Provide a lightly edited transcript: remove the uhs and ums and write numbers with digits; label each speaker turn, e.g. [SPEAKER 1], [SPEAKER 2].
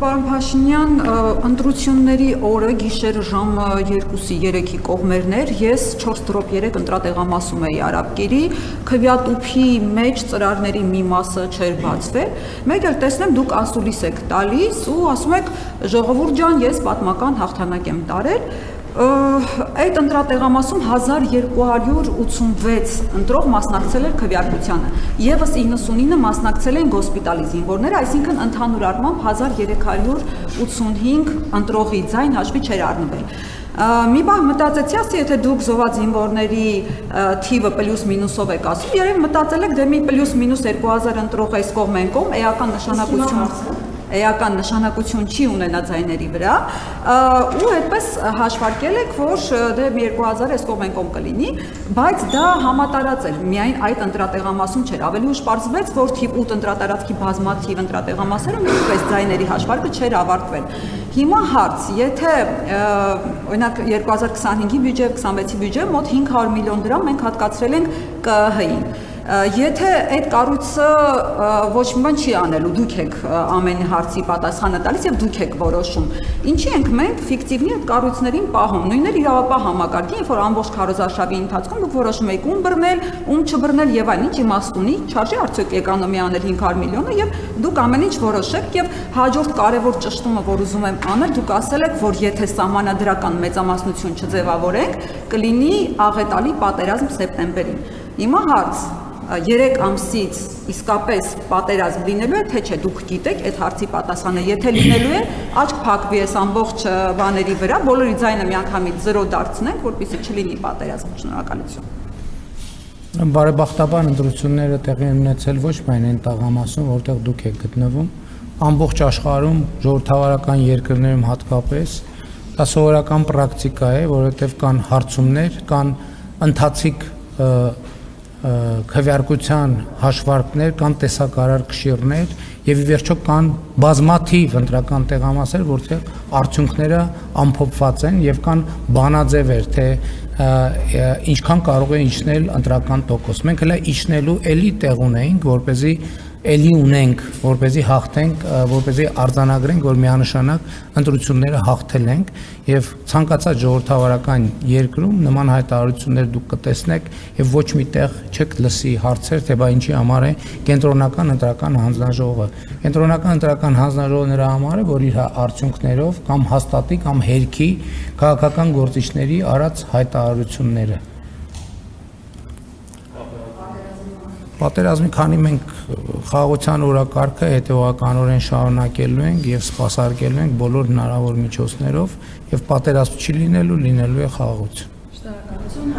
[SPEAKER 1] Պարոն Փաշինյան, ընտրությունների օրը գիշերը ժամը 2-3-ի կողմերներ ես 4-3 ընտրատեղամասում էի Արաբկիրի, քվյատուփի մեջ ծրարների մի մասը չէր բացվել, մեկ էլ տեսնեմ դուք ասուլիս եք տալիս ու ասում եք ժողովուրդ ջան, ես պատմական հաղթանակ եմ տարել, այդ ընտրատեղամասում 1286 ընտրող մասնակցել էր քվեարկությանը, եւս 99 մասնակցել են գոսպիտալի զինվորները, այսինքն ընդհանուր առմամբ 1385 ընտրողի ձայն հաշվի չէր առնվել։ Մի բան մտածեցի, ասի, եթե դուք զոհված զինվորների թիվը պլյուս մինուսով եք ասում, երևի մտածել եք, դե մի պլյուս մինուս 2000 ընտրող այս կողմ են կողմ, էական նշանակություն չի ունենա ձայների վրա, ու այդպես հաշվարկել եք, որ դե 2000 այս կողմ են կողմ կլինի, բայց դա համատարած էր, միայն այդ ընտրատեղամասում չէր, ավելի ուշ պարզվեց, որ թիվ 8 ընտրատարածքի բազմաթիվ ընտրատեղամասերում նույնպես ձայների հաշվարկը չէր ավարտվել։ Հիմա հարց, եթե օրինակ 2025-ի բյուջե, 26-ի բյուջե մոտ 500 միլիոն դրամ մենք հատկացրել ենք ԿԸՀ-ին։ Եթե այդ կառույցը ոչ մի բան չի անելու, դուք եք ամեն հարցի պատասխանը տալիս եւ դուք եք որոշում։ Ինչի ենք մենք ֆիկտիվնի այդ կառույցներին պահում, նույնն էլ իրավապահ համակարգին, երբ որ ամբողջ քարոզարշավի ընթացքում դուք որոշում եք ում բռնել, ում չբռնել եւ այլն, ինչ իմաստ ունի, չարժի արդյոք էկոնոմիա անել 500 միլիոնը եւ դուք ամեն ինչ որոշեք եւ հաջորդ կարևոր ճշտումը, որ ուզում եմ անել, դուք ասել եք, որ եթե սահմանադրական մեծամասնություն չձևավորենք, կլինի աղետալի պատերազմ սեպտեմբերին։ Հիմա հարց 3 ամսից իսկապես պատերազմ լինելու է, թե չէ, դուք գիտեք այդ հարցի պատասխանը, եթե լինելու է, աչք փակվի այս ամբողջ բաների վրա, բոլորի ձայնը միանգամից 0 դարձնենք, որպեսզի չլինի պատերազմ։ Շնորհակալություն։
[SPEAKER 2] Բարեբախտաբար ընտրությունները տեղի են ունեցել ոչ միայն այն տաղամասում, որտեղ դուք եք գտնվում, ամբողջ աշխարհում, ժողովրդավարական երկրներում հատկապես, դա սովորական պրակտիկա է, որովհետև կան հարցումներ, կան ընթացիկ քվեարկության հաշվարկներ, կան տեսակարար կշիռներ եւ ի վերջո կան բազմաթիվ ընտրական տեղամասեր, որտեղ արդյունքները ամփոփված են եւ կան բանաձևեր, թե ինչքան կարող է իջնել ընտրական տոկոս։ Մենք հենց իջնելու էլի տեղ ունենք, որպեսզի էլի ունենք, որպեսզի հաղթենք, որպեսզի արձանագրենք, որ միանշանակ ընտրությունները հաղթել ենք եւ ցանկացած ժողովրդավարական երկրում նման հայտարարություններ դուք կտեսնեք եւ ոչ մի տեղ չեք լսի հարցեր, թե բա ինչի համար է կենտրոնական ընտրական հանձնաժողովը։ Կենտրոնական ընտրական հանձնաժողովը նրա համար է, որ իր արդյունքներով կամ հաստատի կամ հերքի քաղաքական գործիչների արած հայտարարությունները։ Պատերազմի քանի մենք խաղաղության օրակարգը հետևականորեն շարունակելու ենք եւ սպասարկելու ենք բոլոր հնարավոր միջոցներով եւ պատերազմ չի լինելու է խաղաղություն։